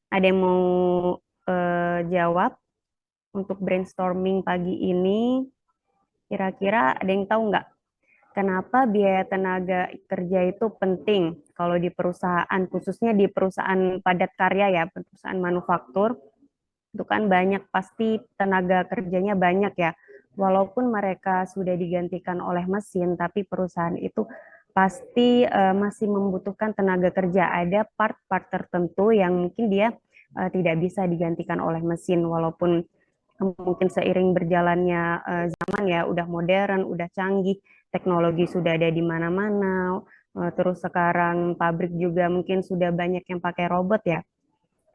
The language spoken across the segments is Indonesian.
Ada yang mau jawab untuk brainstorming pagi ini? Kira-kira ada yang tahu nggak kenapa biaya tenaga kerja itu penting kalau di perusahaan, khususnya di perusahaan padat karya ya, perusahaan manufaktur, itu kan banyak pasti tenaga kerjanya banyak ya. Walaupun mereka sudah digantikan oleh mesin, tapi perusahaan itu pasti masih membutuhkan tenaga kerja. Ada part-part tertentu yang mungkin dia tidak bisa digantikan oleh mesin, walaupun mungkin seiring berjalannya zaman ya, udah modern, udah canggih, teknologi sudah ada di mana-mana. Terus sekarang pabrik juga mungkin sudah banyak yang pakai robot ya.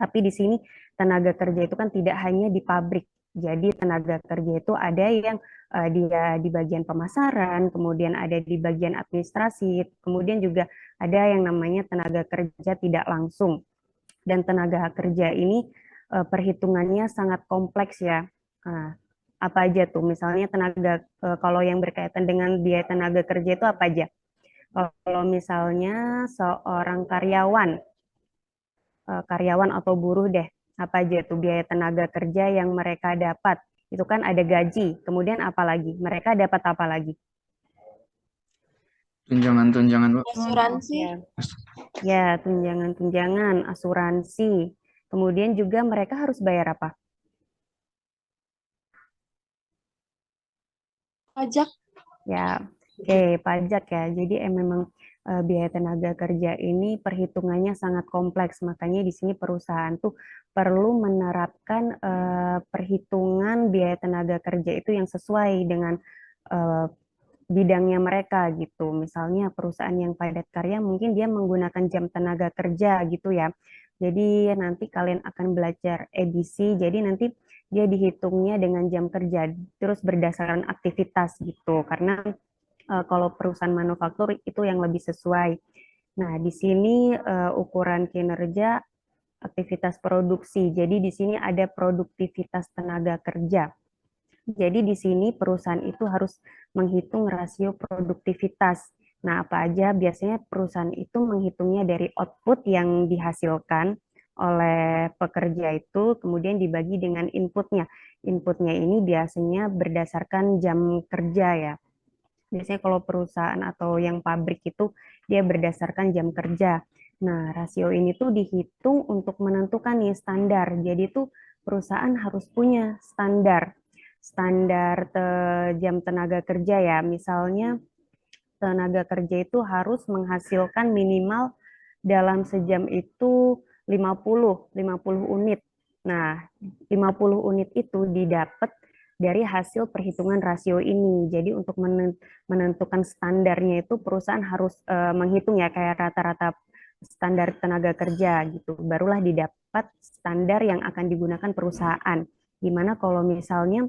Tapi di sini tenaga kerja itu kan tidak hanya di pabrik. Jadi tenaga kerja itu ada yang dia di bagian pemasaran, kemudian ada di bagian administrasi, kemudian juga ada yang namanya tenaga kerja tidak langsung. Dan tenaga kerja ini perhitungannya sangat kompleks ya. Nah, apa aja tuh? Misalnya kalau yang berkaitan dengan biaya tenaga kerja itu apa aja? Kalau misalnya seorang karyawan atau buruh deh, apa aja tuh biaya tenaga kerja yang mereka dapat? Itu kan ada gaji, kemudian apa lagi? Mereka dapat apa lagi? Tunjangan-tunjangan, Bu. Asuransi. Ya, ya tunjangan-tunjangan, asuransi. Kemudian juga mereka harus bayar apa? Pajak. Ya, oke, pajak ya. Jadi memang biaya tenaga kerja ini perhitungannya sangat kompleks. Makanya di sini perusahaan tuh perlu menerapkan perhitungan biaya tenaga kerja itu yang sesuai dengan eh, bidangnya mereka gitu. Misalnya perusahaan yang padat karya mungkin dia menggunakan jam tenaga kerja gitu ya. Jadi nanti kalian akan belajar edisi. Jadi nanti dia dihitungnya dengan jam kerja terus berdasarkan aktivitas gitu. Karena kalau perusahaan manufaktur itu yang lebih sesuai. Nah, di sini ukuran kinerja aktivitas produksi. Jadi di sini ada produktivitas tenaga kerja. Jadi di sini perusahaan itu harus menghitung rasio produktivitas. Nah, apa aja biasanya perusahaan itu menghitungnya dari output yang dihasilkan oleh pekerja itu, kemudian dibagi dengan inputnya. Inputnya ini biasanya berdasarkan jam kerja ya. Biasanya kalau perusahaan atau yang pabrik itu dia berdasarkan jam kerja. Nah, rasio ini tuh dihitung untuk menentukan nih standar. Jadi tuh perusahaan harus punya standar jam tenaga kerja ya. Misalnya tenaga kerja itu harus menghasilkan minimal dalam sejam itu 50 unit. Nah, 50 unit itu didapat dari hasil perhitungan rasio ini. Jadi untuk menentukan standarnya itu perusahaan harus menghitung ya kayak rata-rata standar tenaga kerja gitu. Barulah didapat standar yang akan digunakan perusahaan. Gimana kalau misalnya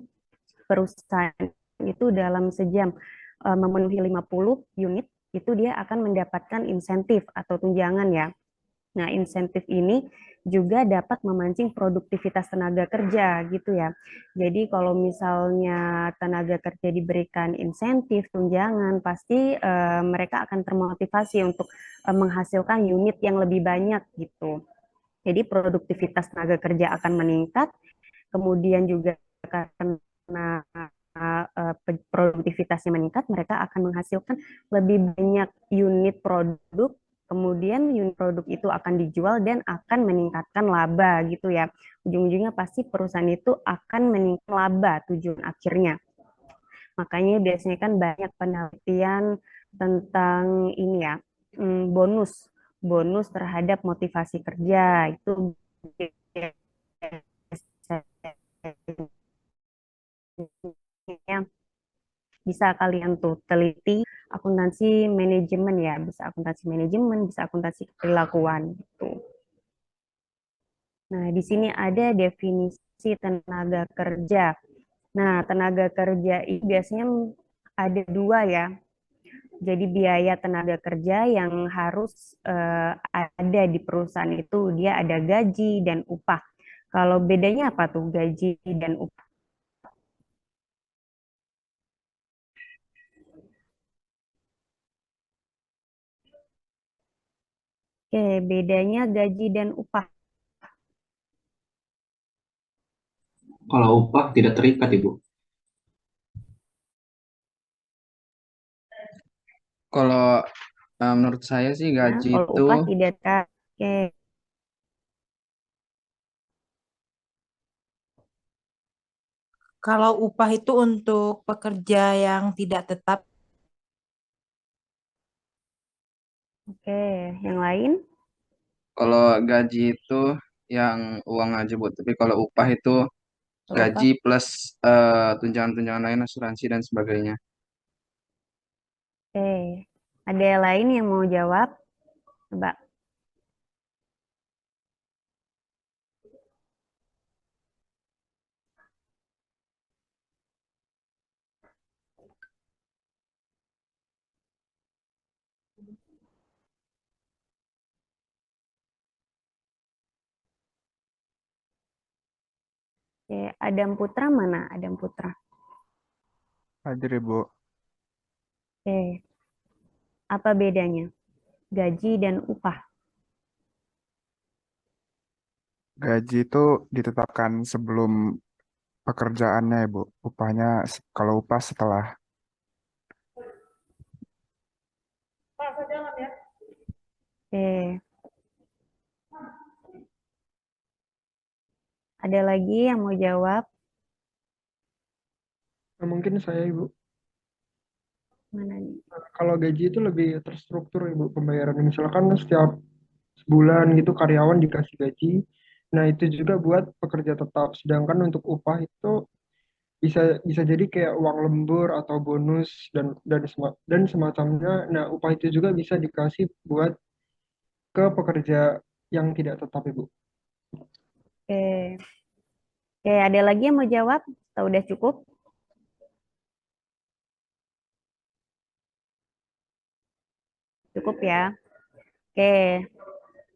perusahaan itu dalam sejam memenuhi 50 unit, itu dia akan mendapatkan insentif atau tunjangan ya. Nah, insentif ini juga dapat memancing produktivitas tenaga kerja gitu ya. Jadi kalau misalnya tenaga kerja diberikan insentif, tunjangan, pasti mereka akan termotivasi untuk menghasilkan unit yang lebih banyak gitu. Jadi produktivitas tenaga kerja akan meningkat, kemudian juga karena produktivitasnya meningkat, mereka akan menghasilkan lebih banyak unit produk, kemudian unit produk itu akan dijual dan akan meningkatkan laba gitu ya. Ujung-ujungnya pasti perusahaan itu akan meningkatkan laba tujuan akhirnya. Makanya biasanya kan banyak penelitian tentang ini ya, bonus bonus terhadap motivasi kerja itu biasanya bisa kalian tuh teliti akuntansi manajemen ya, bisa akuntansi manajemen, bisa akuntansi perilakuan gitu. Nah, di sini ada definisi tenaga kerja. Nah, tenaga kerja ini biasanya ada dua ya. Jadi biaya tenaga kerja yang harus ada di perusahaan itu dia ada gaji dan upah. Kalau bedanya apa tuh gaji dan upah? Oke, bedanya gaji dan upah. Kalau upah tidak terikat, Ibu. Kalau menurut saya sih Ya, gaji kalau itu, upah tidak terikat. Oke, Kalau upah itu untuk pekerja yang tidak tetap, oke. Yang lain? kalau gaji itu yang uang aja Bu. Tapi kalau upah itu Kalau gaji upah, plus tunjangan-tunjangan lain, asuransi dan sebagainya. oke. Ada yang lain yang mau jawab? Coba. Oke, Adam Putra mana? Adam Putra. Hadir Ibu. Oke, apa bedanya? Gaji dan upah. Gaji itu ditetapkan sebelum pekerjaannya Ibu. Upahnya kalau upah setelah. Oke, ada lagi yang mau jawab? Nah, mungkin saya Ibu, Mana nih? kalau gaji itu lebih terstruktur Ibu pembayaran. Misalkan setiap sebulan gitu karyawan dikasih gaji. Nah, itu juga buat pekerja tetap. Sedangkan untuk upah itu bisa bisa jadi kayak uang lembur atau bonus dan semacamnya. Nah, upah itu juga bisa dikasih buat ke pekerja yang tidak tetap Ibu. Oke, oke, ada lagi yang mau jawab? Atau udah cukup? Cukup ya. Oke,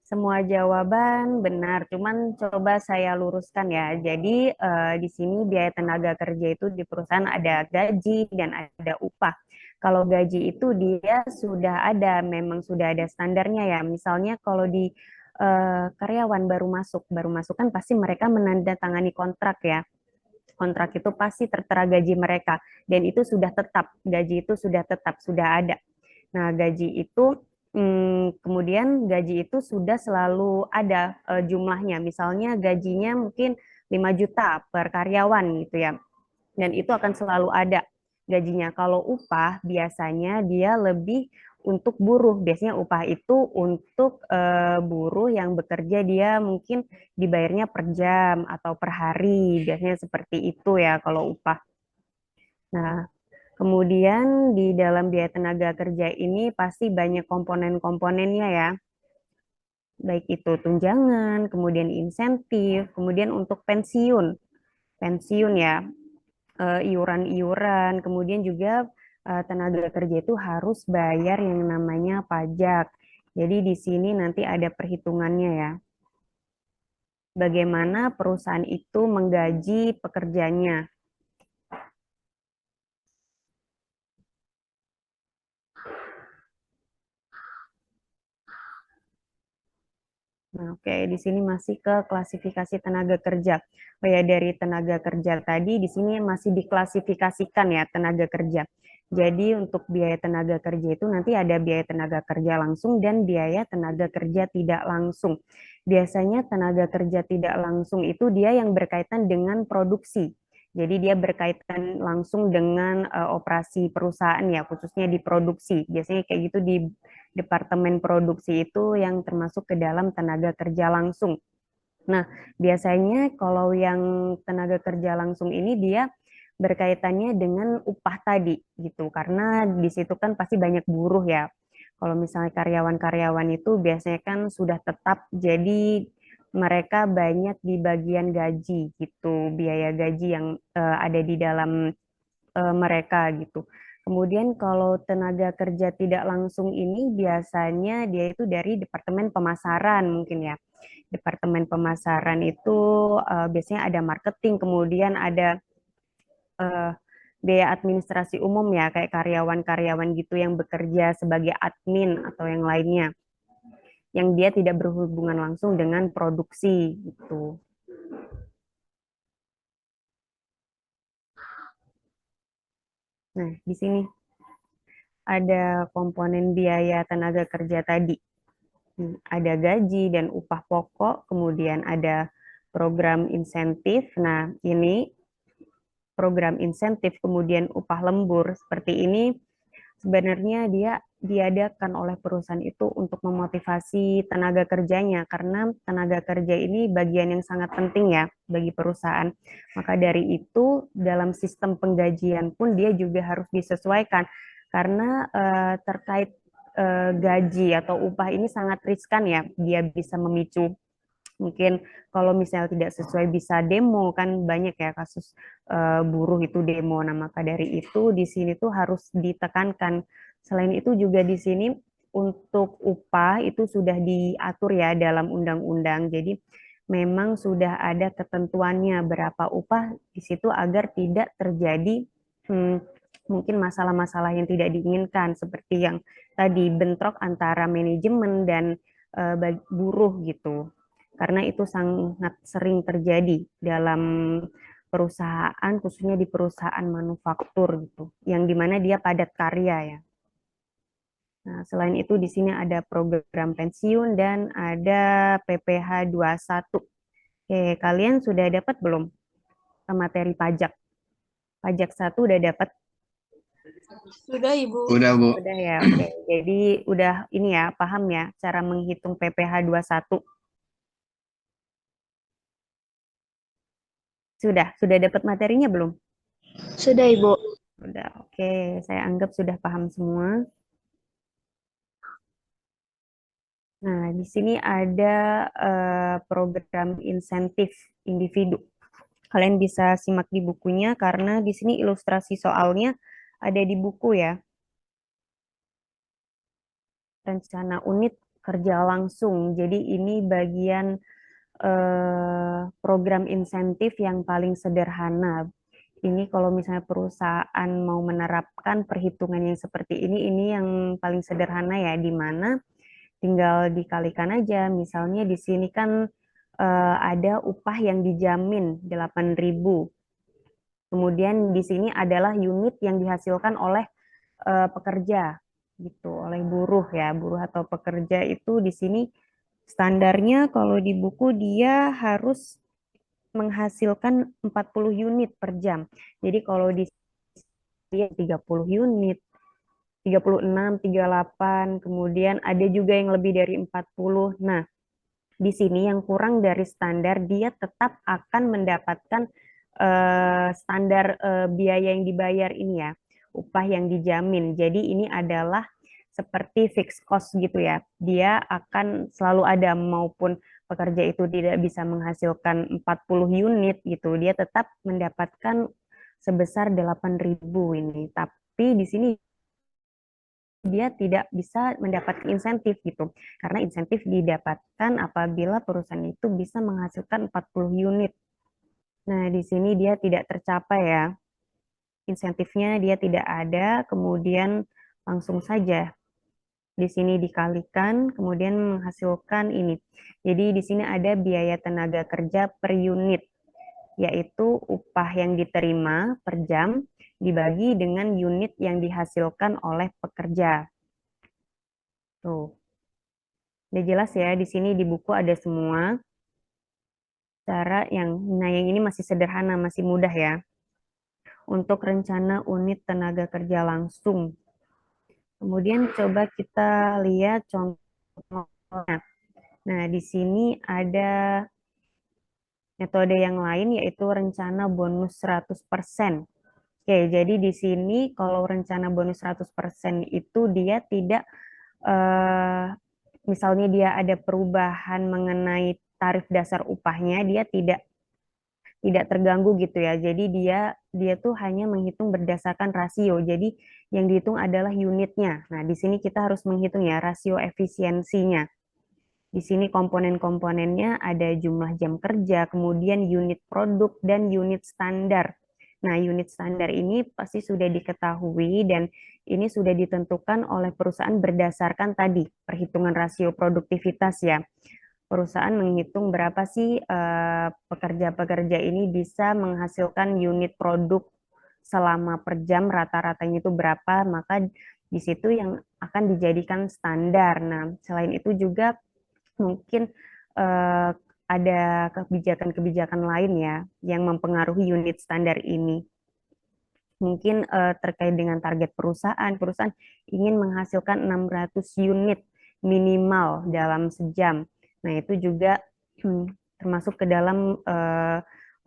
semua jawaban benar, cuman coba saya luruskan ya. Jadi di sini biaya tenaga kerja itu di perusahaan ada gaji dan ada upah. Kalau gaji itu dia sudah ada, memang sudah ada standarnya ya. Misalnya kalau di karyawan baru masuk kan pasti mereka menandatangani kontrak ya. Kontrak itu pasti tertera gaji mereka dan itu sudah tetap, gaji itu sudah tetap, sudah ada. Nah, gaji itu kemudian gaji itu sudah selalu ada jumlahnya. Misalnya gajinya mungkin 5 juta per karyawan gitu ya. Dan itu akan selalu ada gajinya. Kalau upah biasanya dia lebih untuk buruh. Biasanya upah itu untuk buruh yang bekerja dia mungkin dibayarnya per jam atau per hari. Biasanya seperti itu ya kalau upah. Nah, kemudian di dalam biaya tenaga kerja ini pasti banyak komponen-komponennya ya, baik itu tunjangan, kemudian insentif, kemudian untuk pensiun, pensiun ya, iuran-iuran, kemudian juga tenaga kerja itu harus bayar yang namanya pajak. Jadi di sini nanti ada perhitungannya ya, bagaimana perusahaan itu menggaji pekerjanya. Nah, oke, di sini masih ke klasifikasi tenaga kerja. Oh ya, dari tenaga kerja tadi, di sini masih diklasifikasikan ya tenaga kerja. Jadi untuk biaya tenaga kerja itu nanti ada biaya tenaga kerja langsung dan biaya tenaga kerja tidak langsung. Biasanya tenaga kerja tidak langsung itu dia yang berkaitan dengan produksi. Jadi dia berkaitan langsung dengan operasi perusahaan ya, khususnya di produksi. Biasanya kayak gitu di departemen produksi itu yang termasuk ke dalam tenaga kerja langsung. Nah, biasanya kalau yang tenaga kerja langsung ini dia berkaitannya dengan upah tadi gitu. Karena di situ kan pasti banyak buruh ya. Kalau misalnya karyawan-karyawan itu biasanya kan sudah tetap jadi mereka banyak di bagian gaji gitu, biaya gaji yang ada di dalam mereka gitu. Kemudian kalau tenaga kerja tidak langsung ini biasanya dia itu dari departemen pemasaran mungkin ya. Departemen pemasaran itu biasanya ada marketing, kemudian ada eh, biaya administrasi umum ya kayak karyawan-karyawan gitu yang bekerja sebagai admin atau yang lainnya yang dia tidak berhubungan langsung dengan produksi gitu. Nah, di sini ada komponen biaya tenaga kerja tadi. Ada gaji dan upah pokok, kemudian ada program insentif. Nah, ini program insentif, kemudian upah lembur. Seperti ini sebenarnya dia diadakan oleh perusahaan itu untuk memotivasi tenaga kerjanya, karena tenaga kerja ini bagian yang sangat penting ya bagi perusahaan. Maka dari itu dalam sistem penggajian pun dia juga harus disesuaikan, karena terkait gaji atau upah ini sangat riskan ya, dia bisa memicu mungkin kalau misalnya tidak sesuai bisa demo, kan banyak ya kasus buruh itu demo. Nah, maka dari itu di sini tuh harus ditekankan. Selain itu juga di sini untuk upah itu sudah diatur ya dalam undang-undang. Jadi memang sudah ada ketentuannya berapa upah di situ agar tidak terjadi mungkin masalah-masalah yang tidak diinginkan seperti yang tadi bentrok antara manajemen dan buruh gitu, karena itu sangat sering terjadi dalam perusahaan, khususnya di perusahaan manufaktur gitu, yang dimana dia padat karya ya. Nah, selain itu di sini ada program pensiun dan ada PPh 21. Oke, kalian sudah dapat belum materi pajak? Pajak 1 udah dapat? Sudah, Ibu. Udah, Bu. Udah ya, oke. Jadi udah ini ya, paham ya cara menghitung PPh 21? Sudah dapat materinya belum? Sudah, Ibu. Sudah, oke. Saya anggap sudah paham semua. Nah, di sini ada program insentif individu. Kalian bisa simak di bukunya karena di sini ilustrasi soalnya ada di buku ya. Rencana unit kerja langsung. Jadi ini bagian program insentif yang paling sederhana. Ini kalau misalnya perusahaan mau menerapkan perhitungan yang seperti ini yang paling sederhana ya, di mana tinggal dikalikan aja. Misalnya di sini kan ada upah yang dijamin 8.000. Kemudian di sini adalah unit yang dihasilkan oleh pekerja gitu, oleh buruh ya, buruh atau pekerja itu di sini standarnya kalau di buku dia harus menghasilkan 40 unit per jam. Jadi kalau di dia 30 unit, 36, 38, kemudian ada juga yang lebih dari 40. Nah, di sini yang kurang dari standar dia tetap akan mendapatkan standar biaya yang dibayar ini ya, upah yang dijamin. Jadi ini adalah seperti fixed cost gitu ya. Dia akan selalu ada, maupun pekerja itu tidak bisa menghasilkan 40 unit gitu, dia tetap mendapatkan sebesar 8.000 ini. Tapi di sini dia tidak bisa mendapatkan insentif gitu. Karena insentif didapatkan apabila perusahaan itu bisa menghasilkan 40 unit. Nah, di sini dia tidak tercapai ya. Insentifnya dia tidak ada, kemudian langsung saja di sini dikalikan, kemudian menghasilkan ini. Jadi di sini ada biaya tenaga kerja per unit, yaitu upah yang diterima per jam dibagi dengan unit yang dihasilkan oleh pekerja. Tuh. Udah jelas ya, di sini di buku ada semua cara yang, nah yang ini masih sederhana, masih mudah ya. Untuk rencana unit tenaga kerja langsung. Kemudian coba kita lihat contohnya. Nah, di sini ada metode yang lain yaitu rencana bonus 100%. Oke, jadi di sini kalau rencana bonus 100% itu dia tidak misalnya dia ada perubahan mengenai tarif dasar upahnya, dia tidak terganggu gitu ya. Jadi dia tuh hanya menghitung berdasarkan rasio. Jadi yang dihitung adalah unitnya. Nah, di sini kita harus menghitung ya rasio efisiensinya. Di sini komponen-komponennya ada jumlah jam kerja, kemudian unit produk, dan unit standar. Nah, unit standar ini pasti sudah diketahui dan ini sudah ditentukan oleh perusahaan berdasarkan tadi perhitungan rasio produktivitas ya. Perusahaan menghitung berapa sih pekerja-pekerja ini bisa menghasilkan unit produk selama per jam rata-ratanya itu berapa, maka di situ yang akan dijadikan standar. Nah, selain itu juga mungkin ada kebijakan-kebijakan lain ya yang mempengaruhi unit standar ini. Mungkin terkait dengan target perusahaan, perusahaan ingin menghasilkan 600 unit minimal dalam sejam. Nah, itu juga termasuk ke dalam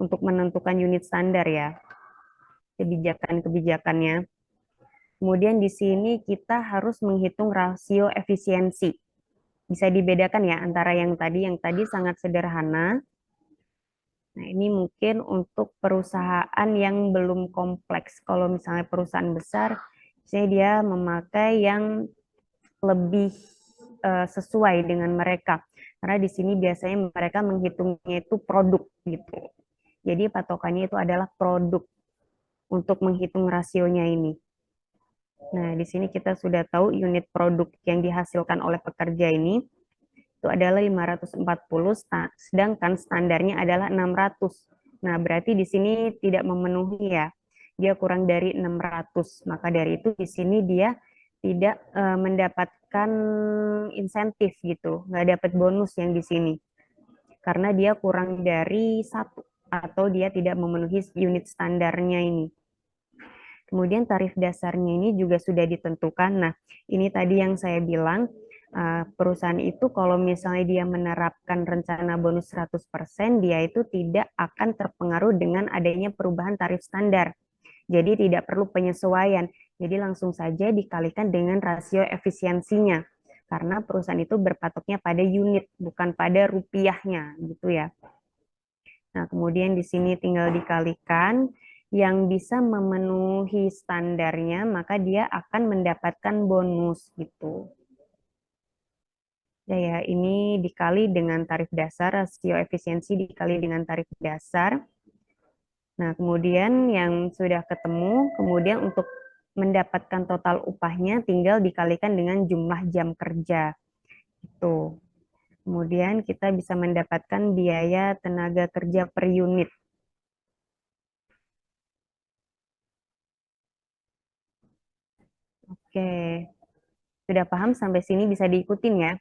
untuk menentukan unit standar ya, kebijakan-kebijakannya. Kemudian di sini kita harus menghitung rasio efisiensi. Bisa dibedakan ya antara yang tadi sangat sederhana. Nah, ini mungkin untuk perusahaan yang belum kompleks. Kalau misalnya perusahaan besar, biasanya dia memakai yang lebih sesuai dengan mereka. Karena di sini biasanya mereka menghitungnya itu produk gitu. Jadi patokannya itu adalah produk untuk menghitung rasionya ini. Nah, di sini kita sudah tahu unit produk yang dihasilkan oleh pekerja ini itu adalah 540, sedangkan standarnya adalah 600. Nah, berarti di sini tidak memenuhi ya. Dia kurang dari 600. Maka dari itu di sini dia tidak mendapatkan insentif gitu, nggak dapat bonus yang di sini. Karena dia kurang dari 1 atau dia tidak memenuhi unit standarnya ini. Kemudian tarif dasarnya ini juga sudah ditentukan. Nah, ini tadi yang saya bilang, perusahaan itu kalau misalnya dia menerapkan rencana bonus 100%, dia itu tidak akan terpengaruh dengan adanya perubahan tarif standar. Jadi tidak perlu penyesuaian. Jadi langsung saja dikalikan dengan rasio efisiensinya. Karena perusahaan itu berpatoknya pada unit, bukan pada rupiahnya, gitu ya. Nah, kemudian di sini tinggal dikalikan, yang bisa memenuhi standarnya, maka dia akan mendapatkan bonus gitu. Ya, ini dikali dengan tarif dasar, rasio efisiensi dikali dengan tarif dasar. Nah, kemudian yang sudah ketemu, kemudian untuk mendapatkan total upahnya tinggal dikalikan dengan jumlah jam kerja. Itu. Kemudian kita bisa mendapatkan biaya tenaga kerja per unit. Oke. Sudah paham sampai sini bisa diikutin ya?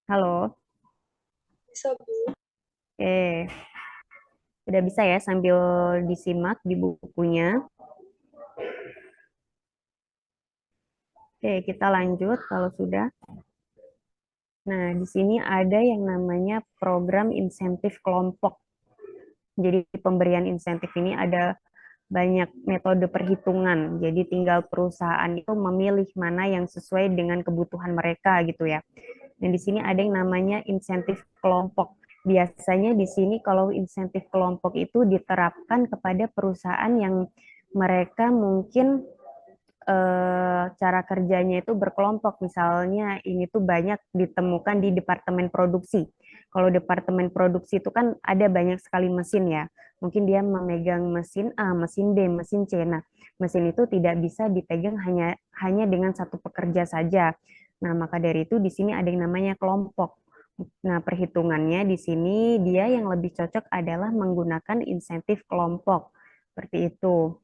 Halo? Bisa, Bu. Oke. Sudah bisa ya sambil disimak di bukunya. Oke, kita lanjut kalau sudah. Nah, di sini ada yang namanya program insentif kelompok. Jadi pemberian insentif ini ada banyak metode perhitungan. Jadi tinggal perusahaan itu memilih mana yang sesuai dengan kebutuhan mereka gitu ya. Dan di sini ada yang namanya insentif kelompok. Biasanya di sini kalau insentif kelompok itu diterapkan kepada perusahaan yang mereka mungkin cara kerjanya itu berkelompok. Misalnya ini tuh banyak ditemukan di departemen produksi. Kalau departemen produksi itu kan ada banyak sekali mesin ya. Mungkin dia memegang mesin A, mesin B, mesin C. Nah, mesin itu tidak bisa dipegang hanya dengan satu pekerja saja. Nah, maka dari itu di sini ada yang namanya kelompok. Nah, perhitungannya di sini dia yang lebih cocok adalah menggunakan insentif kelompok. Seperti itu.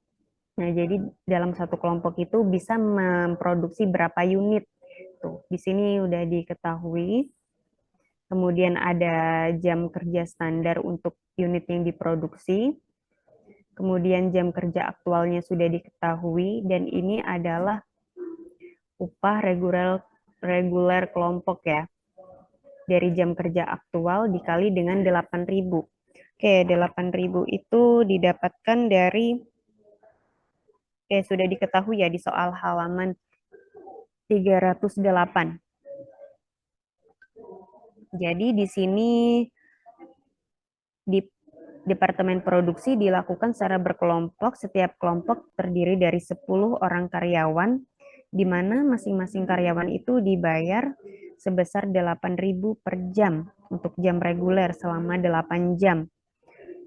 Nah, jadi dalam satu kelompok itu bisa memproduksi berapa unit. Tuh, di sini udah diketahui. Kemudian ada jam kerja standar untuk unit yang diproduksi. Kemudian jam kerja aktualnya sudah diketahui dan ini adalah upah reguler kelompok ya. Dari jam kerja aktual dikali dengan 8.000. Oke, 8.000 itu didapatkan dari sudah diketahui ya di soal halaman 308. Jadi di sini di Departemen Produksi dilakukan secara berkelompok, setiap kelompok terdiri dari 10 orang karyawan, di mana masing-masing karyawan itu dibayar sebesar 8.000 per jam untuk jam reguler selama 8 jam.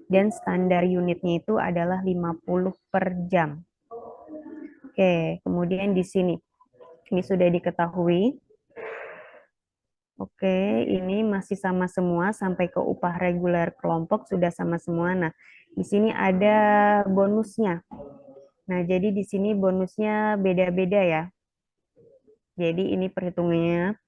dan standar unitnya itu adalah 50 per jam. Oke, kemudian di sini ini sudah diketahui. Oke, ini masih sama semua sampai ke upah reguler kelompok sudah sama semua. Nah, di sini ada bonusnya. Nah, jadi di sini bonusnya beda-beda ya. Jadi ini perhitungannya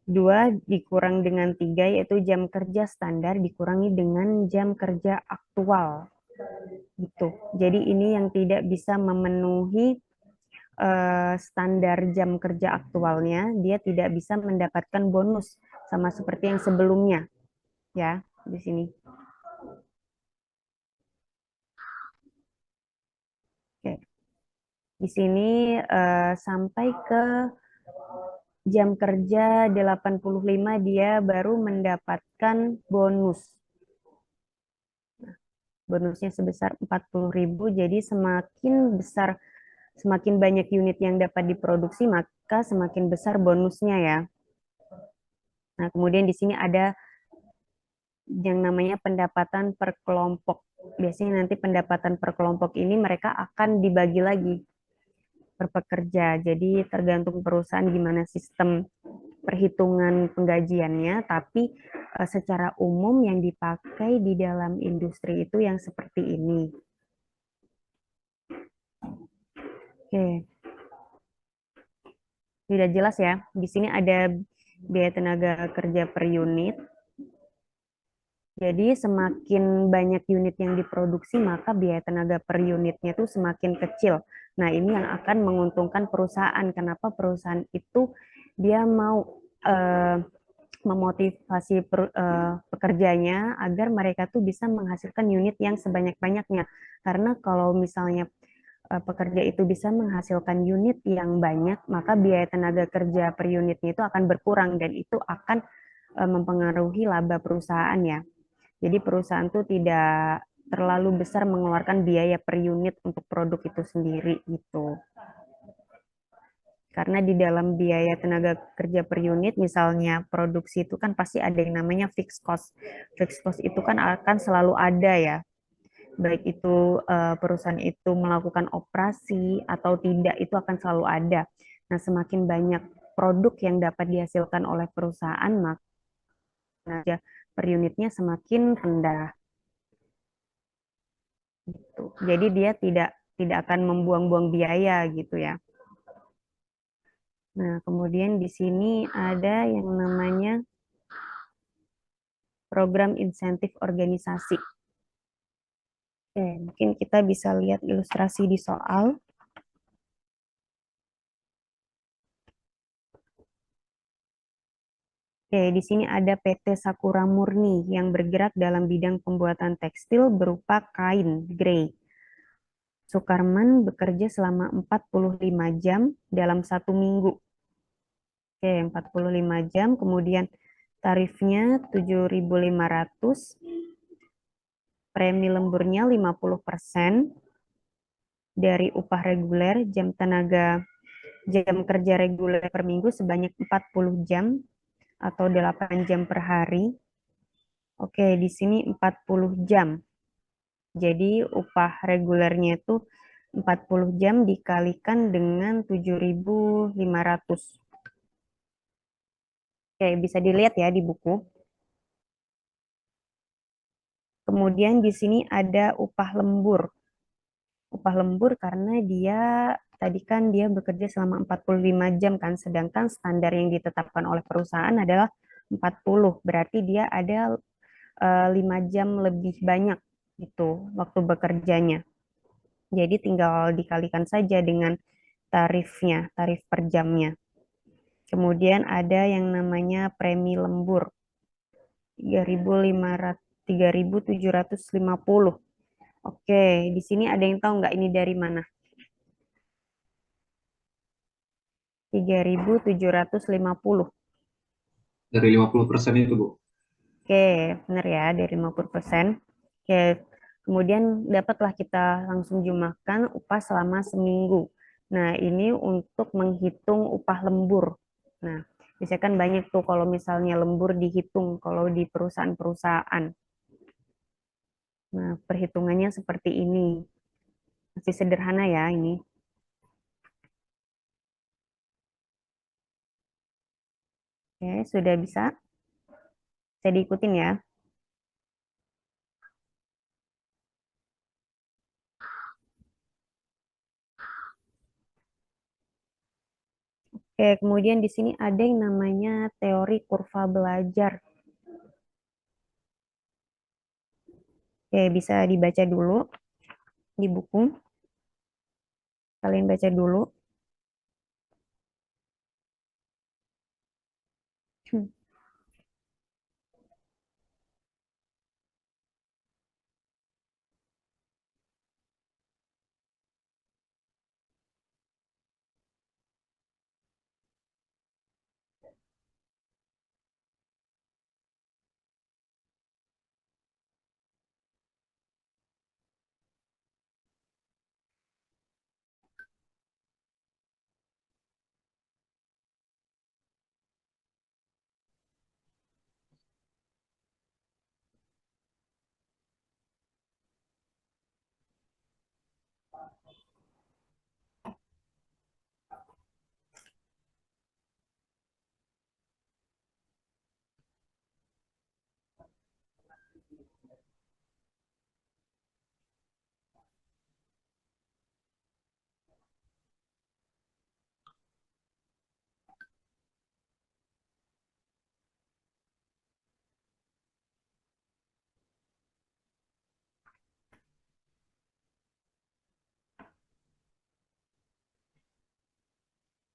2 dikurang dengan 3 yaitu jam kerja standar dikurangi dengan jam kerja aktual. Gitu. Jadi ini yang tidak bisa memenuhi standar jam kerja aktualnya, dia tidak bisa mendapatkan bonus sama seperti yang sebelumnya. Ya, di sini. Oke. Di sini sampai ke jam kerja 85 dia baru mendapatkan bonus. Bonusnya sebesar 40.000, jadi semakin besar, semakin banyak unit yang dapat diproduksi, maka semakin besar bonusnya ya. Nah, kemudian di sini ada yang namanya pendapatan per kelompok. Biasanya nanti pendapatan per kelompok ini mereka akan dibagi lagi per pekerja. Jadi tergantung perusahaan gimana sistem perhitungan penggajiannya, tapi secara umum yang dipakai di dalam industri itu yang seperti ini. Oke. Tidak jelas ya. Di sini ada biaya tenaga kerja per unit. Jadi semakin banyak unit yang diproduksi, maka biaya tenaga per unitnya itu semakin kecil. Nah, ini yang akan menguntungkan perusahaan. Kenapa perusahaan itu dia mau memotivasi pekerjanya agar mereka tuh bisa menghasilkan unit yang sebanyak-banyaknya. Karena kalau misalnya pekerja itu bisa menghasilkan unit yang banyak, maka biaya tenaga kerja per unitnya itu akan berkurang dan itu akan mempengaruhi laba perusahaan ya. Jadi perusahaan tuh tidak terlalu besar mengeluarkan biaya per unit untuk produk itu sendiri gitu. Karena di dalam biaya tenaga kerja per unit, misalnya produksi itu kan pasti ada yang namanya fixed cost. Fixed cost itu kan akan selalu ada ya. Baik itu perusahaan itu melakukan operasi atau tidak, itu akan selalu ada. Nah, semakin banyak produk yang dapat dihasilkan oleh perusahaan, maka per unitnya semakin rendah. Gitu. Jadi dia tidak akan membuang-buang biaya gitu ya. Nah, kemudian di sini ada yang namanya program insentif organisasi. Oke, mungkin kita bisa lihat ilustrasi di soal. Oke, di sini ada PT Sakura Murni yang bergerak dalam bidang pembuatan tekstil berupa kain grey. Sukarman bekerja selama 45 jam dalam 1 minggu. Oke, 45 jam, kemudian tarifnya 7.500, premi lemburnya 50% dari upah reguler, jam kerja reguler per minggu sebanyak 40 jam atau 8 jam per hari. Oke, di sini 40 jam. Jadi upah regulernya itu 40 jam dikalikan dengan 7.500. Oke, bisa dilihat ya di buku. Kemudian di sini ada upah lembur. Upah lembur karena dia tadi kan dia bekerja selama 45 jam kan, sedangkan standar yang ditetapkan oleh perusahaan adalah 40. Berarti dia ada 5 jam lebih banyak gitu waktu bekerjanya. Jadi tinggal dikalikan saja dengan tarifnya, tarif per jamnya. Kemudian ada yang namanya premi lembur. 3.750. Oke, di sini ada yang tahu nggak ini dari mana? 3.750. Dari 50% itu, Bu. Oke, benar ya, dari 50%. Oke, kemudian dapatlah kita langsung jumlahkan upah selama seminggu. Nah, ini untuk menghitung upah lembur. Nah, biasanya kan banyak tuh kalau misalnya lembur dihitung kalau di perusahaan-perusahaan. Nah, perhitungannya seperti ini. Masih sederhana ya ini. Oke, sudah bisa. Saya diikutin ya. Oke, kemudian di sini ada yang namanya teori kurva belajar. Oke, bisa dibaca dulu di buku. Kalian baca dulu.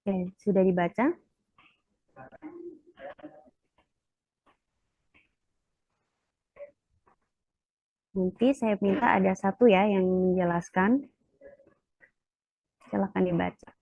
Oke, sudah dibaca? Nanti saya minta ada satu ya yang menjelaskan. Silakan dibaca.